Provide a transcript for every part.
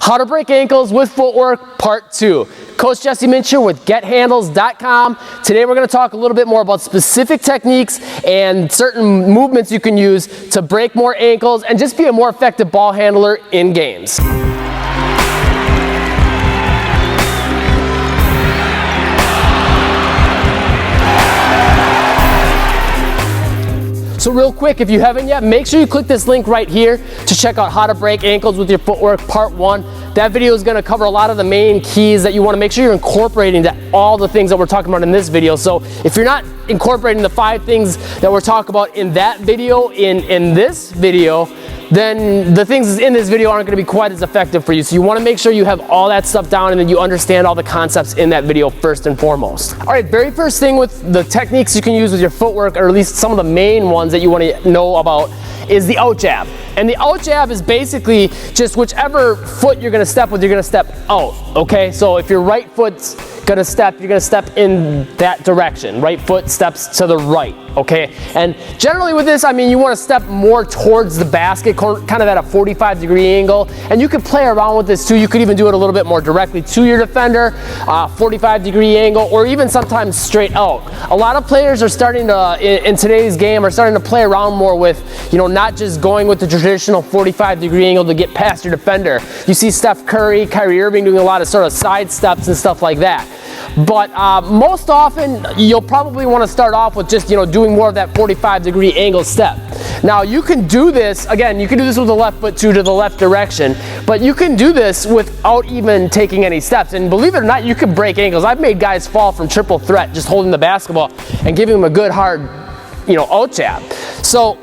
How to break ankles with footwork, part 2. Coach Jesse Minch here with GetHandles.com. Today we're going to talk a little bit more about specific techniques and certain movements you can use to break more ankles and just be a more effective ball handler in games. So real quick, if you haven't yet, make sure you click this link right here to check out how to break ankles with your footwork, part 1. That video is going to cover a lot of the main keys that you want to make sure you're incorporating to all the things that we're talking about in this video. So if you're not incorporating the 5 things that we're talking about in that video, in this video, then the things in this video aren't going to be quite as effective for you. So you want to make sure you have all that stuff down and that you understand all the concepts in that video first and foremost. All right, very first thing with the techniques you can use with your footwork, or at least some of the main ones that you want to know about, is the out jab. And the out jab is basically just whichever foot you're going to step with, you're going to step out, okay? So if your right foot's going to step, you're going to step in that direction. Right foot steps to the right, okay? And generally with this, I mean, you want to step more towards the basket, kind of at a 45-degree angle. And you could play around with this too. You could even do it a little bit more directly to your defender, 45-degree angle, or even sometimes straight out. A lot of players are starting to, in today's game, are starting to play around more with, you know, not just going with the traditional 45-degree angle to get past your defender. You see Steph Curry, Kyrie Irving doing a lot of sort of side steps and stuff like that. But most often, you'll probably want to start off with just, you know, doing more of that 45-degree angle step. Now, you can do this, again, you can do this with the left foot too, to the left direction, but you can do this without even taking any steps. And believe it or not, you can break ankles. I've made guys fall from triple threat just holding the basketball and giving them a good hard, you know, out jab. So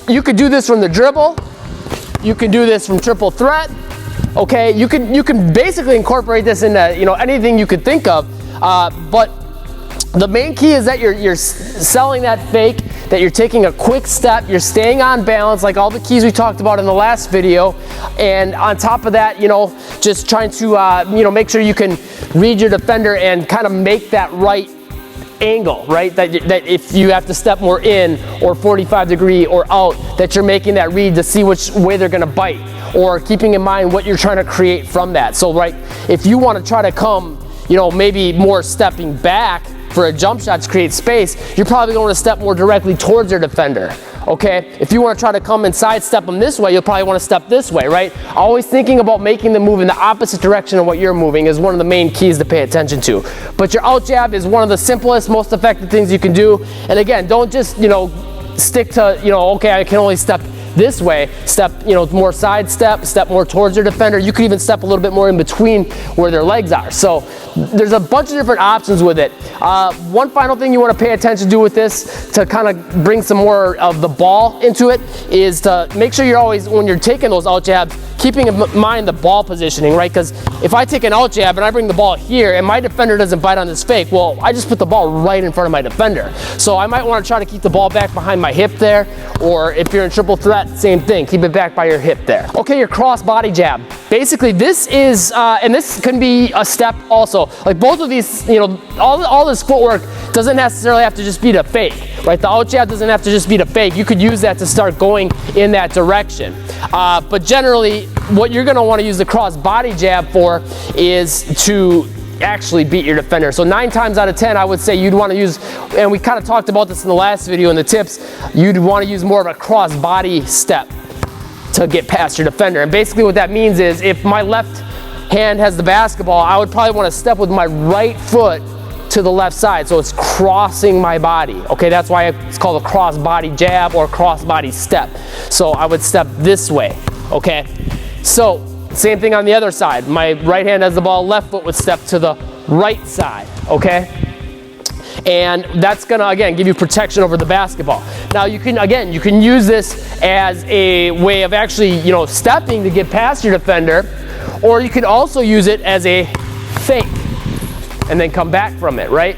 you could do this from the dribble. You can do this from triple threat. Okay, you can basically incorporate this into, you know, anything you could think of, but the main key is that you're selling that fake, that you're taking a quick step, you're staying on balance like all the keys we talked about in the last video, and on top of that, you know, just trying to you know, make sure you can read your defender and kind of make that right angle, right? That if you have to step more in or 45-degree or out, that you're making that read to see which way they're going to bite, or keeping in mind what you're trying to create from that. So, right, if you want to try to come, you know, maybe more stepping back for a jump shot to create space, you're probably going to step more directly towards your defender. Okay, if you want to try to come and sidestep them this way, you'll probably want to step this way, right? Always thinking about making them move in the opposite direction of what you're moving is one of the main keys to pay attention to. But your out jab is one of the simplest, most effective things you can do. And again, don't just, you know, stick to, you know, okay, I can only step this way. Step, you know, more side step more towards your defender. You could even step a little bit more in between where their legs are. So there's a bunch of different options with it. One final thing you want to pay attention to with this, to kind of bring some more of the ball into it, is to make sure you're always, when you're taking those out jabs, keeping in mind the ball positioning, right? Because if I take an out jab and I bring the ball here and my defender doesn't bite on this fake, well, I just put the ball right in front of my defender. So I might want to try to keep the ball back behind my hip there, or if you're in triple threat, same thing, keep it back by your hip there. Okay, your cross body jab. Basically, this is, and this can be a step also. Like both of these, you know, all this footwork doesn't necessarily have to just be the fake, right? The out jab doesn't have to just be the fake. You could use that to start going in that direction. But generally, what you're going to want to use the cross body jab for is to actually beat your defender. So 9 times out of 10, I would say you'd want to use, and we kind of talked about this in the last video in the tips, you'd want to use more of a cross body step to get past your defender. And basically what that means is, if my left hand has the basketball, I would probably want to step with my right foot to the left side, so it's crossing my body. Okay, that's why it's called a cross body jab or cross body step. So I would step this way. Okay, so same thing on the other side. My right hand has the ball, left foot would step to the right side. Okay, and that's gonna, again, give you protection over the basketball. Now you can use this as a way of actually, you know, stepping to get past your defender, or you can also use it as a fake and then come back from it, right?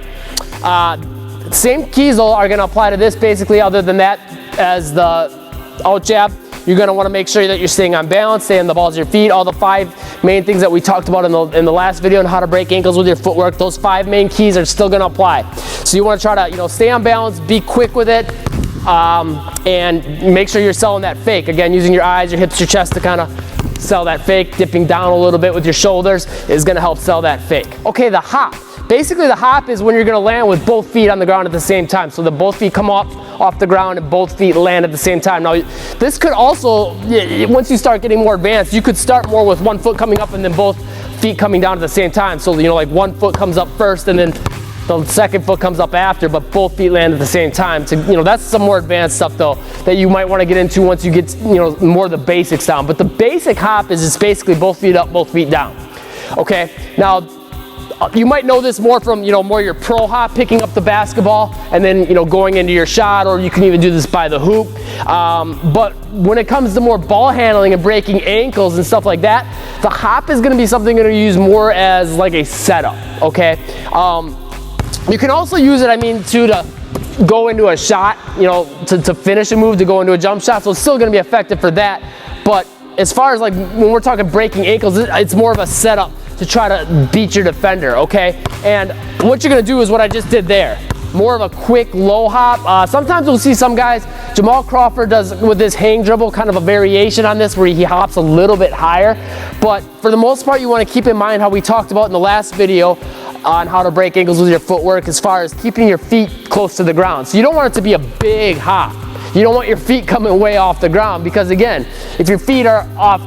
Same keys are gonna apply to this basically, other than that, as the out jab. You're going to want to make sure that you're staying on balance, stay on the balls of your feet. All the 5 main things that we talked about in the last video on how to break ankles with your footwork, those 5 main keys are still going to apply. So you want to try to, you know, stay on balance, be quick with it, and make sure you're selling that fake. Again, using your eyes, your hips, your chest to kind of sell that fake. Dipping down a little bit with your shoulders is gonna help sell that fake. Okay, the hop. Basically the hop is when you're gonna land with both feet on the ground at the same time. So the both feet come off the ground and both feet land at the same time. Now this could also, once you start getting more advanced, you could start more with one foot coming up and then both feet coming down at the same time. So, you know, like one foot comes up first and then the second foot comes up after, but both feet land at the same time. So, you know, that's some more advanced stuff though that you might want to get into once you get, you know, more of the basics down. But the basic hop is just basically both feet up, both feet down. Okay, now you might know this more from, you know, more your pro hop, picking up the basketball and then, you know, going into your shot, or you can even do this by the hoop. But when it comes to more ball handling and breaking ankles and stuff like that, the hop is going to be something you're going to use more as like a setup. Okay, you can also use it, I mean, to go into a shot, you know, to finish a move, to go into a jump shot. So it's still going to be effective for that. But as far as like when we're talking breaking ankles, it's more of a setup to try to beat your defender, okay? And what you're gonna do is what I just did there. More of a quick low hop. Sometimes we'll see some guys, Jamal Crawford does with this hang dribble, kind of a variation on this where he hops a little bit higher. But for the most part, you wanna keep in mind how we talked about in the last video on how to break ankles with your footwork as far as keeping your feet close to the ground. So you don't want it to be a big hop. You don't want your feet coming way off the ground, because again, if your feet are off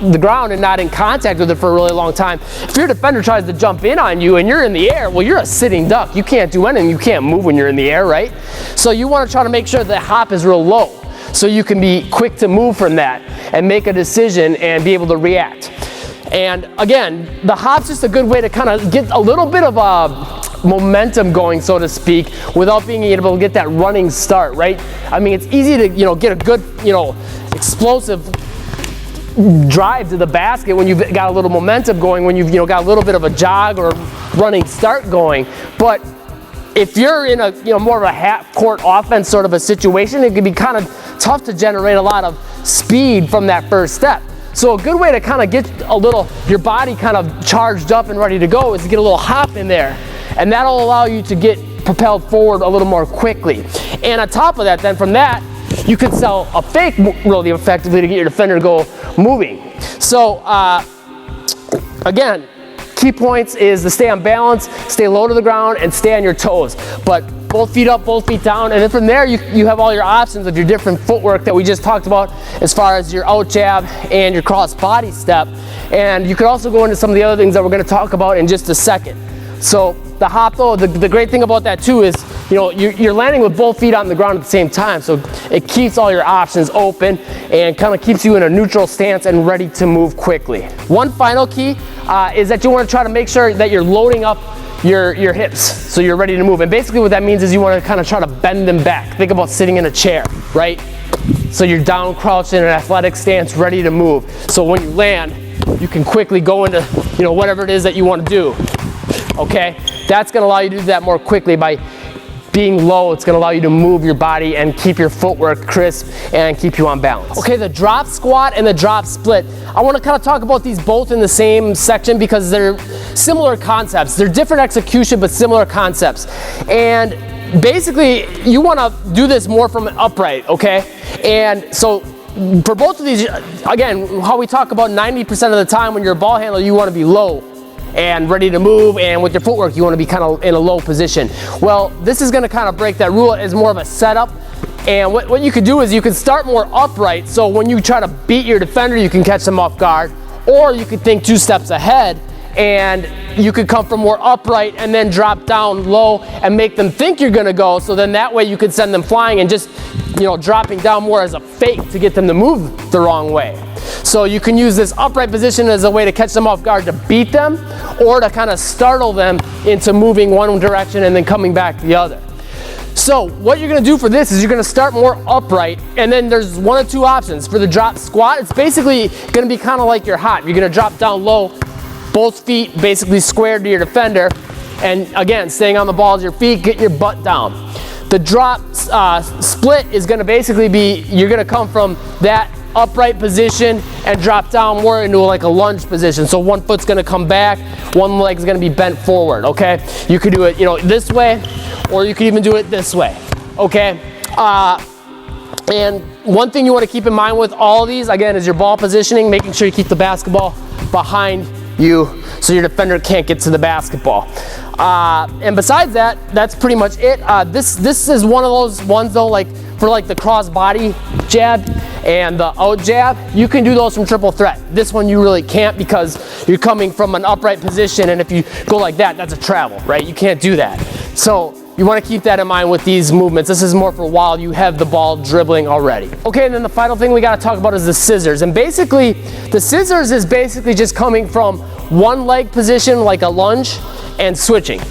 the ground and not in contact with it for a really long time, if your defender tries to jump in on you and you're in the air, well, you're a sitting duck. You can't do anything. You can't move when you're in the air, right? So you want to try to make sure the hop is real low so you can be quick to move from that and make a decision and be able to react. And again, the hop's just a good way to kind of get a little bit of a momentum going, so to speak, without being able to get that running start, right? I mean, it's easy to, you know, get a good, you know, explosive drive to the basket when you've got a little momentum going, when you've, you know, got a little bit of a jog or running start going. But if you're in a, you know, more of a half court offense sort of a situation, it can be kind of tough to generate a lot of speed from that first step. So a good way to kind of get a little, your body kind of charged up and ready to go, is to get a little hop in there. And that'll allow you to get propelled forward a little more quickly. And on top of that, then from that, you can sell a fake really effectively to get your defender to go moving. So again, key points is to stay on balance, stay low to the ground, and stay on your toes. But both feet up, both feet down, and then from there you have all your options of your different footwork that we just talked about as far as your out jab and your cross body step. And you could also go into some of the other things that we're going to talk about in just a second. So the hop though, the great thing about that too is, you know, you're landing with both feet on the ground at the same time, so it keeps all your options open and kind of keeps you in a neutral stance and ready to move quickly. One final key is that you want to try to make sure that you're loading up your hips so you're ready to move. And basically what that means is you want to kind of try to bend them back. Think about sitting in a chair, right? So you're down crouched in an athletic stance, ready to move. So when you land, you can quickly go into, you know, whatever it is that you want to do. Okay, that's going to allow you to do that more quickly by being low. It's going to allow you to move your body and keep your footwork crisp and keep you on balance. Okay, the drop squat and the drop split. I want to kind of talk about these both in the same section because they're similar concepts. They're different execution, but similar concepts. And basically, you want to do this more from an upright, okay? And so for both of these, again, how we talk about 90% of the time when you're a ball handler, you want to be low and ready to move, and with your footwork you want to be kind of in a low position. Well, this is going to kind of break that rule as more of a setup. And what you could do is you could start more upright, so when you try to beat your defender you can catch them off guard, or you could think 2 steps ahead and you could come from more upright and then drop down low and make them think you're going to go, so then that way you could send them flying and just, you know, dropping down more as a fake to get them to move the wrong way. So you can use this upright position as a way to catch them off guard to beat them, or to kind of startle them into moving one direction and then coming back the other. So what you're going to do for this is you're going to start more upright, and then there's 1 or 2 options. For the drop squat, it's basically going to be kind of like your hop. You're going to drop down low, both feet basically squared to your defender, and again, staying on the balls of your feet, get your butt down. The drop split is going to basically be, you're going to come from that upright position and drop down more into like a lunge position. So 1 foot's going to come back, 1 leg's going to be bent forward, okay? You could do it, you know, this way, or you could even do it this way, okay? And one thing you want to keep in mind with all these, again, is your ball positioning, making sure you keep the basketball behind you so your defender can't get to the basketball. And besides that, that's pretty much it. This is one of those ones though, like for like the cross body jab and the out jab, you can do those from triple threat. This one you really can't because you're coming from an upright position, and if you go like that, that's a travel, right? You can't do that. So you want to keep that in mind with these movements. This is more for while you have the ball dribbling already. Okay, and then the final thing we got to talk about is the scissors. And basically, the scissors is basically just coming from one leg position, like a lunge, and switching,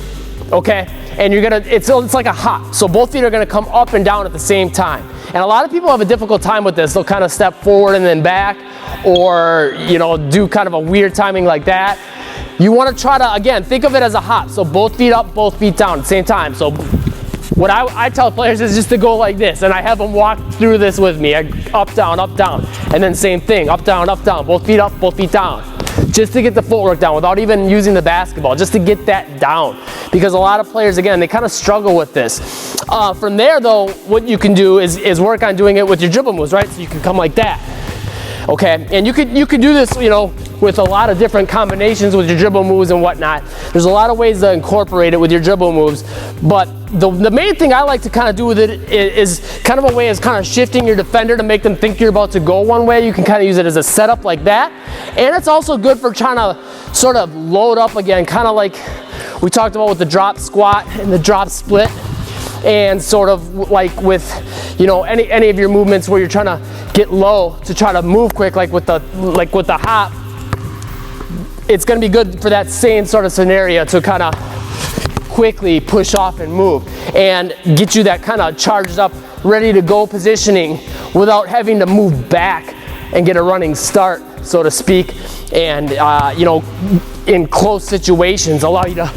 okay? And you're gonna, it's like a hop. So both feet are gonna come up and down at the same time. And a lot of people have a difficult time with this. They'll kind of step forward and then back, or, you know, do kind of a weird timing like that. You want to try to, again, think of it as a hop. So both feet up, both feet down at the same time. So what I tell players is just to go like this, and I have them walk through this with me. Up, down, and then same thing, up, down, both feet up, both feet down. Just to get the footwork down without even using the basketball, just to get that down. Because a lot of players, again, they kind of struggle with this. From there though, what you can do is work on doing it with your dribble moves, right? So you can come like that. Okay, and you could do this, you know, with a lot of different combinations with your dribble moves and whatnot. There's a lot of ways to incorporate it with your dribble moves, but the main thing I like to kind of do with it is kind of a way of kind of shifting your defender to make them think you're about to go one way. You can kind of use it as a setup like that, and it's also good for trying to sort of load up again, kind of like we talked about with the drop squat and the drop split, and sort of like with, you know, any of your movements where you're trying to get low to try to move quick, like with the hop. It's going to be good for that same sort of scenario to kind of quickly push off and move and get you that kind of charged up, ready to go positioning without having to move back and get a running start, so to speak, and you know, in close situations allow you to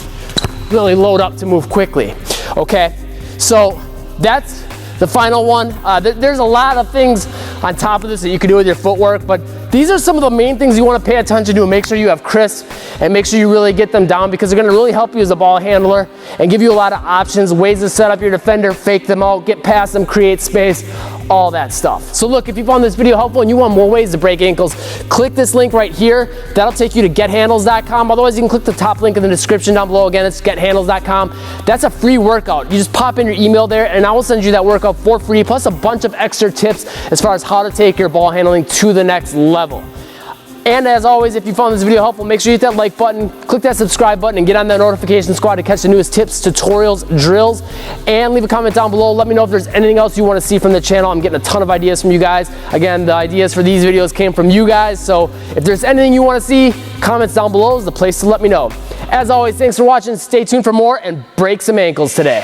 really load up to move quickly. Okay, so that's the final one. There's a lot of things on top of this that you can do with your footwork, but these are some of the main things you want to pay attention to and make sure you have crisp and make sure you really get them down, because they're going to really help you as a ball handler and give you a lot of options, ways to set up your defender, fake them out, get past them, create space, all that stuff. So look, if you found this video helpful and you want more ways to break ankles, click this link right here. That'll take you to gethandles.com. Otherwise, you can click the top link in the description down below. Again, it's gethandles.com. That's a free workout. You just pop in your email there and I will send you that workout for free, plus a bunch of extra tips as far as how to take your ball handling to the next level. And as always, if you found this video helpful, make sure you hit that like button, click that subscribe button, and get on that notification squad to catch the newest tips, tutorials, drills, and leave a comment down below. Let me know if there's anything else you want to see from the channel. I'm getting a ton of ideas from you guys. Again, the ideas for these videos came from you guys, so if there's anything you want to see, comments down below is the place to let me know. As always, thanks for watching. Stay tuned for more and break some ankles today.